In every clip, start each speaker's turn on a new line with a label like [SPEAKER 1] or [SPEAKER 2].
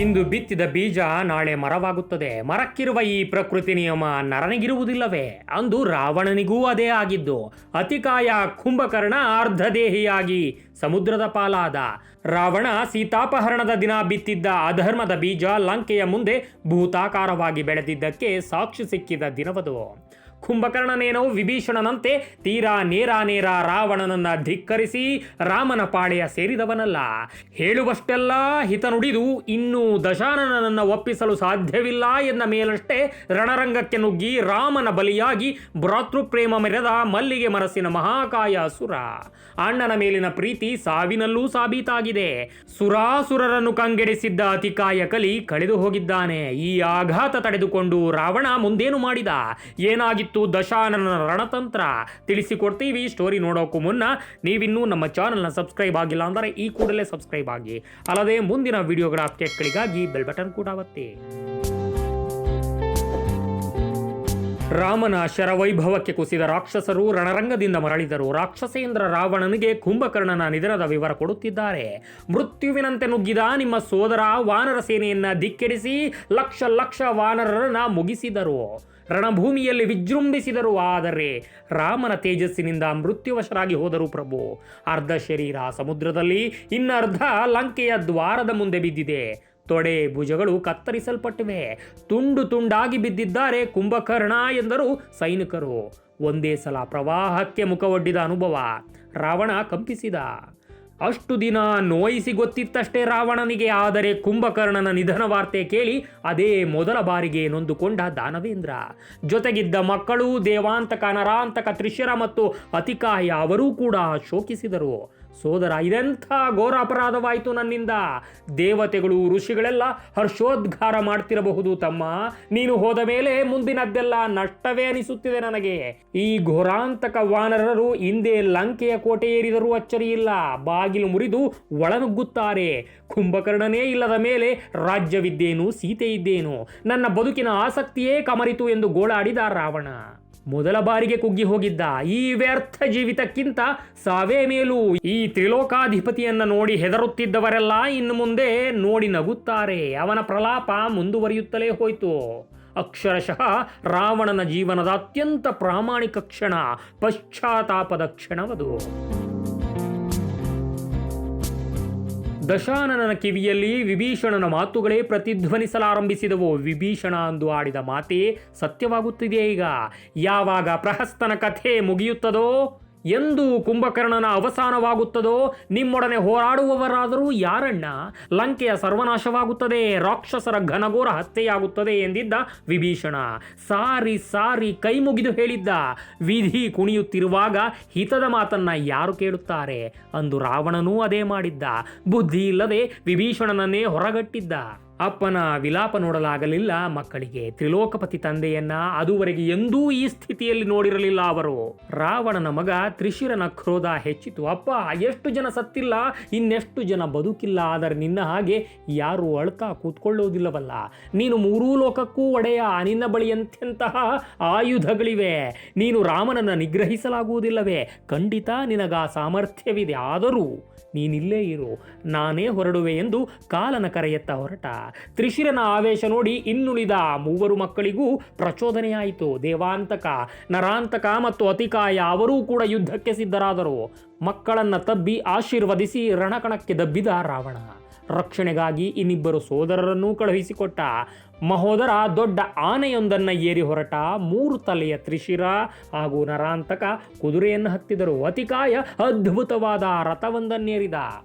[SPEAKER 1] ಇಂದು ಬಿತ್ತಿದ ಬೀಜ ನಾಳೆ ಮರವಾಗುತ್ತದೆ. ಮರಕ್ಕಿರುವ ಈ ಪ್ರಕೃತಿ ನಿಯಮ ನರನಿಗಿರುವುದಿಲ್ಲವೇ? ಅಂದು ರಾವಣನಿಗೂ ಅದೇ ಆಗಿದ್ದು. ಅತಿಕಾಯ ಕುಂಭಕರ್ಣ ಅರ್ಧದೇಹಿಯಾಗಿ ಸಮುದ್ರದ ಪಾಲಾದ. ರಾವಣ ಸೀತಾಪಹರಣದ ದಿನ ಬಿತ್ತಿದ್ದ ಅಧರ್ಮದ ಬೀಜ ಲಂಕೆಯ ಮುಂದೆ ಭೂತಾಕಾರವಾಗಿ ಬೆಳೆದಿದ್ದಕ್ಕೆ ಸಾಕ್ಷಿ ಸಿಕ್ಕಿದ ದಿನವದು. ಕುಂಭಕರ್ಣನೇನೋ ವಿಭೀಷಣನಂತೆ ತೀರಾ ನೇರ ರಾವಣನನ್ನ ಧಿಕ್ಕರಿಸಿ ರಾಮನ ಪಾಳೆಯ ಸೇರಿದವನಲ್ಲ. ಹೇಳುವಷ್ಟೆಲ್ಲ ಹಿತ ನುಡಿದು ಇನ್ನೂ ದಶಾನನನ್ನು ಒಪ್ಪಿಸಲು ಸಾಧ್ಯವಿಲ್ಲ ಎಂದ ಮೇಲಷ್ಟೇ ರಣರಂಗಕ್ಕೆ ನುಗ್ಗಿ ರಾಮನ ಬಲಿಯಾಗಿ ಭ್ರಾತೃಪ್ರೇಮ ಮೆರೆದ ಮಲ್ಲಿಗೆ ಮನಸ್ಸಿನ ಮಹಾಕಾಯ ಸುರ. ಅಣ್ಣನ ಮೇಲಿನ ಪ್ರೀತಿ ಸಾವಿನಲ್ಲೂ ಸಾಬೀತಾಗಿದೆ. ಸುರಾಸುರರನ್ನು ಕಂಗೆಡಿಸಿದ್ದ ಅತಿಕಾಯ ಕಲಿ ಕಳೆದು ಹೋಗಿದ್ದಾನೆ. ಈ ಆಘಾತ ತಡೆದುಕೊಂಡು ರಾವಣ ಮುಂದೇನು ಮಾಡಿದ, ಏನಾಗಿತ್ತು ದಶಾನನ ರಣತಂತ್ರ ತಿಳಿಸಿಕೊಡ್ತೀವಿ. ಸ್ಟೋರಿ ನೋಡೋಕ್ಕೂ ಮುನ್ನ ನೀವಿನ್ನೂ ನಮ್ಮ ಚಾನಲ್ನ ಸಬ್ಸ್ಕ್ರೈಬ್ ಆಗಿಲ್ಲ ಅಂದರೆ ಈ ಕೂಡಲೇ ಸಬ್ಸ್ಕ್ರೈಬ್ ಆಗಿ. ಅಲ್ಲದೆ ಮುಂದಿನ ವಿಡಿಯೋಗಳ ಅಪ್ಡೇಟ್ಗಳಿಗಾಗಿ ಬೆಲ್ ಬಟನ್ ಕೂಡ ಒತ್ತಿ. ರಾಮನ ಶರವೈಭವಕ್ಕೆ ಕುಸಿದ ರಾಕ್ಷಸರು ರಣರಂಗದಿಂದ ಮರಳಿದರು. ರಾಕ್ಷಸೇಂದ್ರ ರಾವಣನಿಗೆ ಕುಂಭಕರ್ಣನ ನಿಧನದ ವಿವರ ಕೊಡುತ್ತಿದ್ದಾರೆ. ಮೃತ್ಯುವಿನಂತೆ ನುಗ್ಗಿದ ನಿಮ್ಮ ಸೋದರ ವಾನರ ಸೇನೆಯನ್ನ ಧಿಕ್ಕಿಡಿಸಿ ಲಕ್ಷ ಲಕ್ಷ ವಾನರರನ್ನ ಮುಗಿಸಿದರು. ರಣಭೂಮಿಯಲ್ಲಿ ವಿಜೃಂಭಿಸಿದರು. ಆದರೆ ರಾಮನ ತೇಜಸ್ಸಿನಿಂದ ಮೃತ್ಯುವಶರಾಗಿ ಹೋದರು ಪ್ರಭು. ಅರ್ಧ ಶರೀರ ಸಮುದ್ರದಲ್ಲಿ, ಇನ್ನರ್ಧ ಲಂಕೆಯ ದ್ವಾರದ ಮುಂದೆ ಬಿದ್ದಿದೆ. ತೊಡೆ ಭುಜಗಳು ಕತ್ತರಿಸಲ್ಪಟ್ಟಿವೆ. ತುಂಡು ತುಂಡಾಗಿ ಬಿದ್ದಿದ್ದಾರೆ ಕುಂಭಕರ್ಣ ಎಂದರು ಸೈನಿಕರು. ಒಂದೇ ಸಲ ಪ್ರವಾಹಕ್ಕೆ ಮುಖವೊಡ್ಡಿದ ಅನುಭವ. ರಾವಣ ಕಂಪಿಸಿದ. ಅಷ್ಟು ದಿನ ನೋಯಿಸಿ ಗೊತ್ತಿತ್ತಷ್ಟೇ ರಾವಣನಿಗೆ. ಆದರೆ ಕುಂಭಕರ್ಣನ ನಿಧನ ವಾರ್ತೆ ಕೇಳಿ ಅದೇ ಮೊದಲ ಬಾರಿಗೆ ನೊಂದುಕೊಂಡ ದಾನವೇಂದ್ರ. ಜೊತೆಗಿದ್ದ ಮಕ್ಕಳು ದೇವಾಂತಕ, ನರಾಂತಕ, ತ್ರಿಶಿರ ಮತ್ತು ಅತಿಕಾಯ ಅವರೂ ಕೂಡ ಶೋಕಿಸಿದರು. ಸೋದರ, ಇದೆಂಥ ಘೋರ ಅಪರಾಧವಾಯಿತು ನನ್ನಿಂದ. ದೇವತೆಗಳು ಋಷಿಗಳೆಲ್ಲ ಹರ್ಷೋದ್ಗಾರ ಮಾಡ್ತಿರಬಹುದು ತಮ್ಮ. ನೀನು ಹೋದ ಮೇಲೆ ಮುಂದಿನದ್ದೆಲ್ಲ ನಷ್ಟವೇ ಅನಿಸುತ್ತಿದೆ ನನಗೆ. ಈ ಘೋರಾಂತಕ ವಾನರರು ಹಿಂದೆ ಲಂಕೆಯ ಕೋಟೆ ಏರಿದರೂ ಅಚ್ಚರಿಯಿಲ್ಲ. ಬಾಗಿಲು ಮುರಿದು ಒಳನುಗ್ಗುತ್ತಾರೆ. ಕುಂಭಕರ್ಣನೇ ಇಲ್ಲದ ಮೇಲೆ ರಾಜ್ಯವಿದ್ದೇನು, ಸೀತೆ ಇದ್ದೇನು, ನನ್ನ ಬದುಕಿನ ಆಸಕ್ತಿಯೇ ಕಮರಿತು ಎಂದು ಗೋಳಾಡಿದ ರಾವಣ. ಮೊದಲ ಬಾರಿಗೆ ಕುಗ್ಗಿ ಹೋಗಿದ್ದ. ಈ ವ್ಯರ್ಥ ಜೀವಿತಕ್ಕಿಂತ ಸಾವೇ ಮೇಲು. ಈ ತ್ರಿಲೋಕಾಧಿಪತಿಯನ್ನ ನೋಡಿ ಹೆದರುತ್ತಿದ್ದವರೆಲ್ಲ ಇನ್ನು ಮುಂದೆ ನೋಡಿ ನಗುತ್ತಾರೆ. ಅವನ ಪ್ರಲಾಪ ಮುಂದುವರಿಯುತ್ತಲೇ ಹೋಯಿತು. ಅಕ್ಷರಶಃ ರಾವಣನ ಜೀವನದ ಅತ್ಯಂತ ಪ್ರಾಮಾಣಿಕ ಕ್ಷಣ, ಪಶ್ಚಾತ್ತಾಪದ ಕ್ಷಣವದು. ದಶಾನನ ಕಿವಿಯಲ್ಲಿ ವಿಭೀಷಣನ ಮಾತುಗಳೇ ಪ್ರತಿಧ್ವನಿಸಲಾರಂಭಿಸಿದವು. ವಿಭೀಷಣ ಅಂದು ಆಡಿದ ಮಾತೇ ಸತ್ಯವಾಗುತ್ತಿದೆ ಈಗ. ಯಾವಾಗ ಪ್ರಹಸ್ತನ ಕಥೆ ಮುಗಿಯುತ್ತದೋ, ಎಂದು ಕುಂಭಕರ್ಣನ ಅವಸಾನವಾಗುತ್ತದೋ, ನಿಮ್ಮೊಡನೆ ಹೋರಾಡುವವರಾದರೂ ಯಾರಣ್ಣ? ಲಂಕೆಯ ಸರ್ವನಾಶವಾಗುತ್ತದೆ, ರಾಕ್ಷಸರ ಘನಘೋರ ಹತ್ಯೆಯಾಗುತ್ತದೆ ಎಂದಿದ್ದ ವಿಭೀಷಣ ಸಾರಿ ಕೈ ಮುಗಿದು ಹೇಳಿದ್ದ. ವಿಧಿ ಕುಣಿಯುತ್ತಿರುವಾಗ ಹಿತದ ಮಾತನ್ನ ಯಾರು ಕೇಳುತ್ತಾರೆ? ಅಂದು ರಾವಣನೂ ಅದೇ ಮಾಡಿದ್ದ. ಬುದ್ಧಿ ಇಲ್ಲದೆ ವಿಭೀಷಣನನ್ನೇ ಹೊರಗಟ್ಟಿದ್ದ. ಅಪ್ಪನ ವಿಲಾಪ ನೋಡಲಾಗಲಿಲ್ಲ ಮಕ್ಕಳಿಗೆ. ತ್ರಿಲೋಕಪತಿ ತಂದೆಯನ್ನ ಅದುವರೆಗೆ ಎಂದೂ ಈ ಸ್ಥಿತಿಯಲ್ಲಿ ನೋಡಿರಲಿಲ್ಲ ಅವರು. ರಾವಣನ ಮಗ ತ್ರಿಶಿರನ ಕ್ರೋಧ ಹೆಚ್ಚಿತು. ಅಪ್ಪ, ಎಷ್ಟು ಜನ ಸತ್ತಿಲ್ಲ, ಇನ್ನೆಷ್ಟು ಜನ ಬದುಕಿಲ್ಲ. ಆದರೆ ನಿನ್ನ ಹಾಗೆ ಯಾರು ಅಳ್ತಾ ಕೂತ್ಕೊಳ್ಳುವುದಿಲ್ಲವಲ್ಲ. ನೀನು ಮೂರೂ ಲೋಕಕ್ಕೂ ಒಡೆಯ. ನಿನ್ನ ಬಳಿ ಎಂತೆಂತಹ ಆಯುಧಗಳಿವೆ. ನೀನು ರಾಮನನ್ನ ನಿಗ್ರಹಿಸಲಾಗುವುದಿಲ್ಲವೇ? ಖಂಡಿತ ನಿನಗ ಸಾಮರ್ಥ್ಯವಿದೆ. ಆದರೂ ನೀನಿಲ್ಲೇ ಇರು, ನಾನೇ ಹೊರಡುವೆ ಎಂದು ಕಾಲನ ಕರೆಯತ್ತ ಹೊರಟ. ತ್ರಿಶಿರನ ಆವೇಶ ನೋಡಿ ಇನ್ನುಳಿದ ಮೂವರು ಮಕ್ಕಳಿಗೂ ಪ್ರಚೋದನೆಯಾಯಿತು. ದೇವಾಂತಕ, ನರಾಂತಕ ಮತ್ತು ಅತಿಕಾಯ ಅವರೂ ಕೂಡ ಯುದ್ಧಕ್ಕೆ ಸಿದ್ಧರಾದರು. ಮಕ್ಕಳನ್ನ ತಬ್ಬಿ ಆಶೀರ್ವದಿಸಿ ರಣಕಣಕ್ಕೆ ದಬ್ಬಿದ ರಾವಣ. ರಕ್ಷಣೆಗಾಗಿ ಇನ್ನಿಬ್ಬರು ಸೋದರರನ್ನೂ ಕಳುಹಿಸಿಕೊಟ್ಟ. ಮಹೋದರ ದೊಡ್ಡ ಆನೆಯೊಂದನ್ನು ಏರಿ ಹೊರಟ. 3 ತಲೆಯ ತ್ರಿಶಿರ ಹಾಗೂ ನರಾಂತಕ ಕುದುರೆಯನ್ನು ಹತ್ತಿದರು. ಅತಿಕಾಯ ಅದ್ಭುತವಾದ ರಥವೊಂದನ್ನೇರಿದ.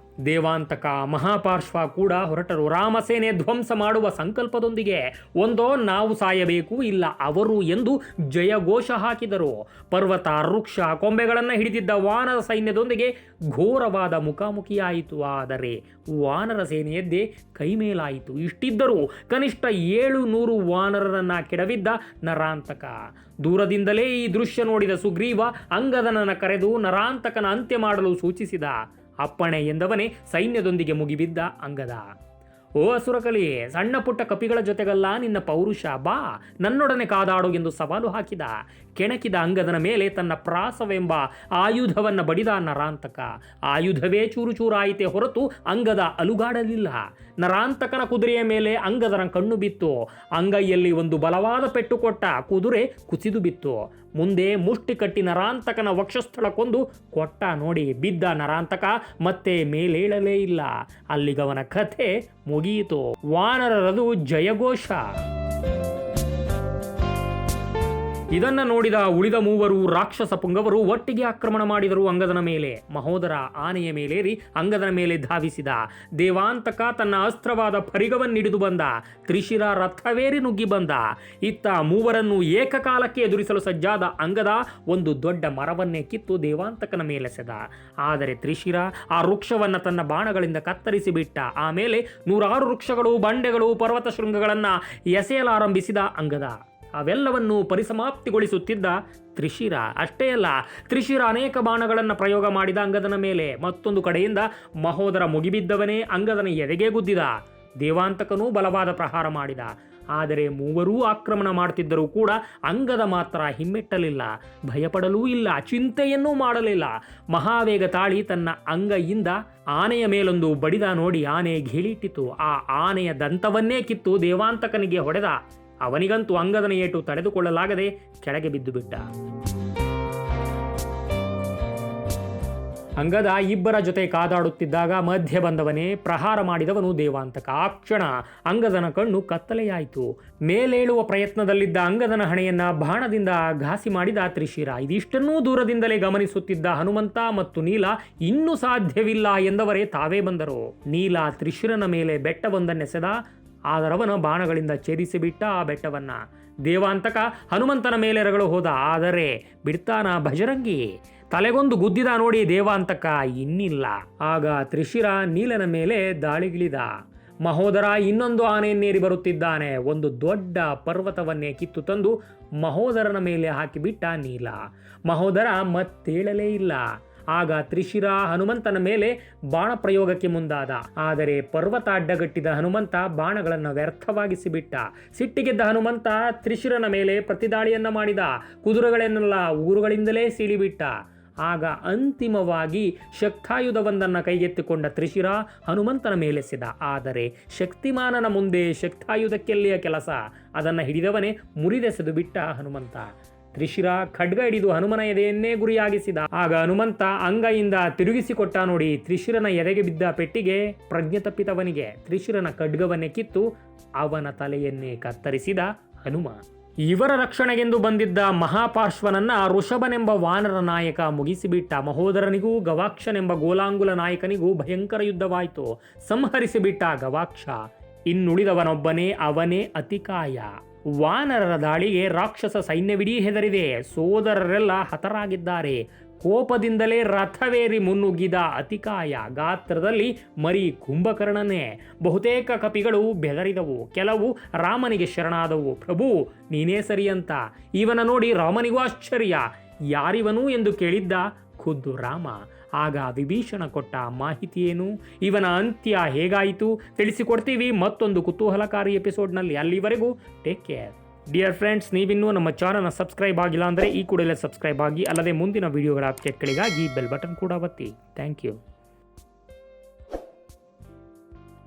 [SPEAKER 1] ದೇವಾಂತಕ, ಮಹಾಪಾರ್ಶ್ವ ಕೂಡ ಹೊರಟರು. ರಾಮಸೇನೆ ಧ್ವಂಸ ಮಾಡುವ ಸಂಕಲ್ಪದೊಂದಿಗೆ. ಒಂದೋ ನಾವು ಸಾಯಬೇಕು, ಇಲ್ಲ ಅವರು ಎಂದು ಜಯಘೋಷ ಹಾಕಿದರು. ಪರ್ವತ, ವೃಕ್ಷ, ಕೊಂಬೆಗಳನ್ನು ಹಿಡಿದಿದ್ದ ವಾನರ ಸೈನ್ಯದೊಂದಿಗೆ ಘೋರವಾದ ಮುಖಾಮುಖಿಯಾಯಿತು. ಆದರೆ ವಾನರ ಸೇನೆಯದ್ದೇ ಕೈಮೇಲಾಯಿತು. ಇಷ್ಟಿದ್ದರೂ ಕನಿಷ್ಠ 700 ವಾನರರನ್ನ ಕೆಡವಿದ್ದ ನರಾಂತಕ. ದೂರದಿಂದಲೇ ಈ ದೃಶ್ಯ ನೋಡಿದ ಸುಗ್ರೀವ ಅಂಗದನನ್ನು ಕರೆದು ನರಾಂತಕನ ಅಂತ್ಯ ಮಾಡಲು ಸೂಚಿಸಿದ. ಅಪ್ಪಣೆ ಎಂದವನೇ ಸೈನ್ಯದೊಂದಿಗೆ ಮುಗಿಬಿದ್ದ ಅಂಗದ. ಓ ಅಸುರಕಲಿ, ಸಣ್ಣ ಪುಟ್ಟ ಕಪಿಗಳ ಜೊತೆಗಲ್ಲ ನಿನ್ನ ಪೌರುಷ, ಬಾ ನನ್ನೊಡನೆ ಕಾದಾಡು ಎಂದು ಸವಾಲು ಹಾಕಿದ. ಕೆಣಕಿದ ಅಂಗದನ ಮೇಲೆ ತನ್ನ ಪ್ರಾಸವೆಂಬ ಆಯುಧವನ್ನು ಬಡಿದ ನರಾಂತಕ. ಆಯುಧವೇ ಚೂರು ಚೂರಾಯಿತೆ ಹೊರತು ಅಂಗದ ಅಲುಗಾಡಲಿಲ್ಲ. ನರಾಂತಕನ ಕುದುರೆಯ ಮೇಲೆ ಅಂಗದನ ಕಣ್ಣು ಬಿತ್ತು. ಅಂಗೈಯಲ್ಲಿ ಒಂದು ಬಲವಾದ ಪೆಟ್ಟು ಕೊಟ್ಟ. ಕುದುರೆ ಕುಸಿದು ಬಿತ್ತು. ಮುಂದೆ ಮುಷ್ಟಿ ಕಟ್ಟಿ ನರಾಂತಕನ ವಕ್ಷಸ್ಥಳ ಕೊಂದು ಕೊಟ್ಟ. ನೋಡಿ, ಬಿದ್ದ ನರಾಂತಕ ಮತ್ತೆ ಮೇಲೇಳಲೇ ಇಲ್ಲ. ಅಲ್ಲಿಗವನ ಕಥೆ ಮುಗಿಯಿತು. ವಾನರರದು ಜಯಘೋಷ. ಇದನ್ನ ನೋಡಿದ ಉಳಿದ ಮೂವರು ರಾಕ್ಷಸ ಪುಂಗವರು ಒಟ್ಟಿಗೆ ಆಕ್ರಮಣ ಮಾಡಿದರು ಅಂಗದನ ಮೇಲೆ. ಮಹೋದರ ಆನೆಯ ಮೇಲೇರಿ ಅಂಗದನ ಮೇಲೆ ಧಾವಿಸಿದ. ದೇವಾಂತಕ ತನ್ನ ಅಸ್ತ್ರವಾದ ಪರಿಗವನ್ನಿಡಿದು ಬಂದ. ತ್ರಿಶಿರ ರಥವೇರಿ ನುಗ್ಗಿ ಬಂದ. ಇತ್ತ ಮೂವರನ್ನು ಏಕಕಾಲಕ್ಕೆ ಎದುರಿಸಲು ಸಜ್ಜಾದ ಅಂಗದ ಒಂದು ದೊಡ್ಡ ಮರವನ್ನೇ ಕಿತ್ತು ದೇವಾಂತಕನ ಮೇಲೆಸೆದ. ಆದರೆ ತ್ರಿಶಿರ ಆ ವೃಕ್ಷವನ್ನ ತನ್ನ ಬಾಣಗಳಿಂದ ಕತ್ತರಿಸಿ ಬಿಟ್ಟ. ಆಮೇಲೆ 100 ವೃಕ್ಷಗಳು, ಬಂಡೆಗಳು, ಪರ್ವತ ಶೃಂಗಗಳನ್ನ ಎಸೆಯಲಾರಂಭಿಸಿದ ಅಂಗದ. ಅವೆಲ್ಲವನ್ನು ಪರಿಸಮಾಪ್ತಿಗೊಳಿಸುತ್ತಿದ್ದ ತ್ರಿಶಿರ. ಅಷ್ಟೇ ಅಲ್ಲ, ತ್ರಿಶಿರ ಅನೇಕ ಬಾಣಗಳನ್ನು ಪ್ರಯೋಗ ಮಾಡಿದ ಅಂಗದನ ಮೇಲೆ. ಮತ್ತೊಂದು ಕಡೆಯಿಂದ ಮಹೋದರ ಮುಗಿಬಿದ್ದವನೇ ಅಂಗದನ ಎದೆಗೆ ಗುದ್ದಿದ. ದೇವಾಂತಕನೂ ಬಲವಾದ ಪ್ರಹಾರ ಮಾಡಿದ. ಆದರೆ ಮೂವರೂ ಆಕ್ರಮಣ ಮಾಡುತ್ತಿದ್ದರೂ ಕೂಡ ಅಂಗದ ಮಾತ್ರ ಹಿಮ್ಮೆಟ್ಟಲಿಲ್ಲ, ಭಯಪಡಲೂ ಇಲ್ಲ, ಚಿಂತೆಯನ್ನೂ ಮಾಡಲಿಲ್ಲ. ಮಹಾವೇಗ ತಾಳಿ ತನ್ನ ಅಂಗೈಯಿಂದ ಆನೆಯ ಮೇಲೊಂದು ಬಡಿದ. ನೋಡಿ, ಆನೆ ಘೀಳಿಟ್ಟಿತು. ಆ ಆನೆಯ ದಂತವನ್ನೇ ಕಿತ್ತು ದೇವಾಂತಕನಿಗೆ ಹೊಡೆದ. ಅವನಿಗಂತೂ ಅಂಗದನ ಏಟು ತಡೆದುಕೊಳ್ಳಲಾಗದೆ ಕೆಳಗೆ ಬಿದ್ದು ಬಿಟ್ಟ. ಅಂಗದ ಇಬ್ಬರ ಜೊತೆ ಕಾದಾಡುತ್ತಿದ್ದಾಗ ಮಧ್ಯೆ ಬಂದವನೇ ಪ್ರಹಾರ ಮಾಡಿದವನು ದೇವಾಂತಕ. ಆ ಕ್ಷಣ ಅಂಗದನ ಕಣ್ಣು ಕತ್ತಲೆಯಾಯಿತು. ಮೇಲೇಳುವ ಪ್ರಯತ್ನದಲ್ಲಿದ್ದ ಅಂಗದನ ಹಣೆಯನ್ನ ಬಾಣದಿಂದ ಘಾಸಿ ಮಾಡಿದ ತ್ರಿಶಿರ. ಇದಿಷ್ಟನ್ನೂ ದೂರದಿಂದಲೇ ಗಮನಿಸುತ್ತಿದ್ದ ಹನುಮಂತ ಮತ್ತು ನೀಲ ಇನ್ನೂ ಸಾಧ್ಯವಿಲ್ಲ ಎಂದವರೇ ತಾವೇ ಬಂದರು. ನೀಲ ತ್ರಿಶಿರನ ಮೇಲೆ ಬೆಟ್ಟವೊಂದನ್ನೆಸೆದ. ಆದರವನ ಬಾಣಗಳಿಂದ ಛೇದಿಸಿಬಿಟ್ಟ ಆ ಬೆಟ್ಟವನ್ನ. ದೇವಾಂತಕ ಹನುಮಂತನ ಮೇಲೆ ರಗಳು ಹೋದ. ಆದರೆ ಬಿಡ್ತಾನ ಭಜರಂಗಿ. ತಲೆಗೊಂದು ಗುದ್ದಿದ. ನೋಡಿ, ದೇವಾಂತಕ ಇನ್ನಿಲ್ಲ. ಆಗ ತ್ರಿಶಿರ ನೀಲನ ಮೇಲೆ ದಾಳಿಗಿಳಿದ. ಮಹೋದರ ಇನ್ನೊಂದು ಆನೆಯನ್ನೇರಿ ಬರುತ್ತಿದ್ದಾನೆ. ಒಂದು ದೊಡ್ಡ ಪರ್ವತವನ್ನೇ ಕಿತ್ತು ತಂದು ಮಹೋದರನ ಮೇಲೆ ಹಾಕಿಬಿಟ್ಟ ನೀಲ. ಮಹೋದರ ಮತ್ತೇಳಲೇ ಇಲ್ಲ. ಆಗ ತ್ರಿಶಿರ ಹನುಮಂತನ ಮೇಲೆ ಬಾಣ ಪ್ರಯೋಗಕ್ಕೆ ಮುಂದಾದ. ಆದರೆ ಪರ್ವತ ಅಡ್ಡಗಟ್ಟಿದ ಹನುಮಂತ ಬಾಣಗಳನ್ನು ವ್ಯರ್ಥವಾಗಿಸಿಬಿಟ್ಟ. ಸಿಟ್ಟಿಗೆದ್ದ ಹನುಮಂತ ತ್ರಿಶಿರನ ಮೇಲೆ ಪ್ರತಿದಾಳಿಯನ್ನ ಮಾಡಿದ. ಕುದುರೆಗಳನ್ನೆಲ್ಲ ಊರುಗಳಿಂದಲೇ ಸೀಳಿಬಿಟ್ಟ. ಆಗ ಅಂತಿಮವಾಗಿ ಶಕ್ತಾಯುಧವೊಂದನ್ನು ಕೈಗೆತ್ತಿಕೊಂಡ ತ್ರಿಶಿರ ಹನುಮಂತನ ಮೇಲೆಸೆದ. ಆದರೆ ಶಕ್ತಿಮಾನನ ಮುಂದೆ ಶಕ್ತಾಯುಧಕ್ಕೆಲ್ಲಿಯ ಕೆಲಸ? ಅದನ್ನು ಹಿಡಿದವನೇ ಮುರಿದೆಸೆದು ಬಿಟ್ಟ ಹನುಮಂತ. ತ್ರಿಶಿರ ಖಡ್ಗ ಹಿಡಿದು ಹನುಮನ ಎದೆಯನ್ನೇ ಗುರಿಯಾಗಿಸಿದ. ಆಗ ಹನುಮಂತ ಅಂಗೈಯಿಂದ ತಿರುಗಿಸಿಕೊಟ್ಟ. ನೋಡಿ, ತ್ರಿಶಿರನ ಎದೆಗೆ ಬಿದ್ದ ಪೆಟ್ಟಿಗೆ ಪ್ರಜ್ಞೆ ತಪ್ಪಿತವನಿಗೆ. ತ್ರಿಶಿರನ ಖಡ್ಗವನ್ನೇ ಕಿತ್ತು ಅವನ ತಲೆಯನ್ನೇ ಕತ್ತರಿಸಿದ ಹನುಮ. ಇವರ ರಕ್ಷಣೆಗೆಂದು ಬಂದಿದ್ದ ಮಹಾಪಾರ್ಶ್ವನನ್ನ ಋಷಭನೆಂಬ ವಾನರ ನಾಯಕ ಮುಗಿಸಿಬಿಟ್ಟ. ಮಹೋದರನಿಗೂ ಗವಾಕ್ಷನೆಂಬ ಗೋಲಾಂಗುಲ ನಾಯಕನಿಗೂ ಭಯಂಕರ ಯುದ್ಧವಾಯಿತು. ಸಂಹರಿಸಿಬಿಟ್ಟ ಗವಾಕ್ಷ. ಇನ್ನುಳಿದವನೊಬ್ಬನೇ, ಅವನೇ ಅತಿಕಾಯ. ವಾನರರ ದಾಳಿಗೆ ರಾಕ್ಷಸ ಸೈನ್ಯವಿಡೀ ಹೆದರಿದೆ. ಸೋದರರೆಲ್ಲ ಹತರಾಗಿದ್ದಾರೆ. ಕೋಪದಿಂದಲೇ ರಥವೇರಿ ಮುನ್ನುಗ್ಗಿದ ಅತಿಕಾಯ. ಗಾತ್ರದಲ್ಲಿ ಮರಿ ಕುಂಭಕರ್ಣನೇ. ಬಹುತೇಕ ಕಪಿಗಳು ಬೆದರಿದವು. ಕೆಲವು ರಾಮನಿಗೆ ಶರಣಾದವು. ಪ್ರಭು, ನೀನೇ ಸರಿ ಅಂತ. ಇವನ ನೋಡಿ ರಾಮನಿಗೂ ಆಶ್ಚರ್ಯ. ಯಾರಿವನು ಎಂದು ಕೇಳಿದ್ದ ಖುದ್ದು ರಾಮ. ಆಗ ವಿಭೀಷಣ ಕೊಟ್ಟ ಮಾಹಿತಿ ಏನು, ಇವನ ಅಂತ್ಯ ಹೇಗಾಯಿತು ತಿಳಿಸಿಕೊಡ್ತೀವಿ ಮತ್ತೊಂದು ಕುತೂಹಲಕಾರಿ ಎಪಿಸೋಡ್ನಲ್ಲಿ. ಅಲ್ಲಿವರೆಗೂ ಟೇಕ್ ಕೇರ್. ಡಿಯರ್ ಫ್ರೆಂಡ್ಸ್, ನೀವಿನ್ನೂ ನಮ್ಮ ಚಾನಲ್ನ ಸಬ್ಸ್ಕ್ರೈಬ್ ಆಗಿಲ್ಲ ಅಂದರೆ ಈ ಕೂಡಲೇ ಸಬ್ಸ್ಕ್ರೈಬ್ ಆಗಿ. ಅಲ್ಲದೆ ಮುಂದಿನ ವಿಡಿಯೋಗಳ ಅಪ್ಡೇಟ್ಗಳಿಗಾಗಿ ಬೆಲ್ ಬಟನ್ ಕೂಡ ಒತ್ತಿ. Thank you.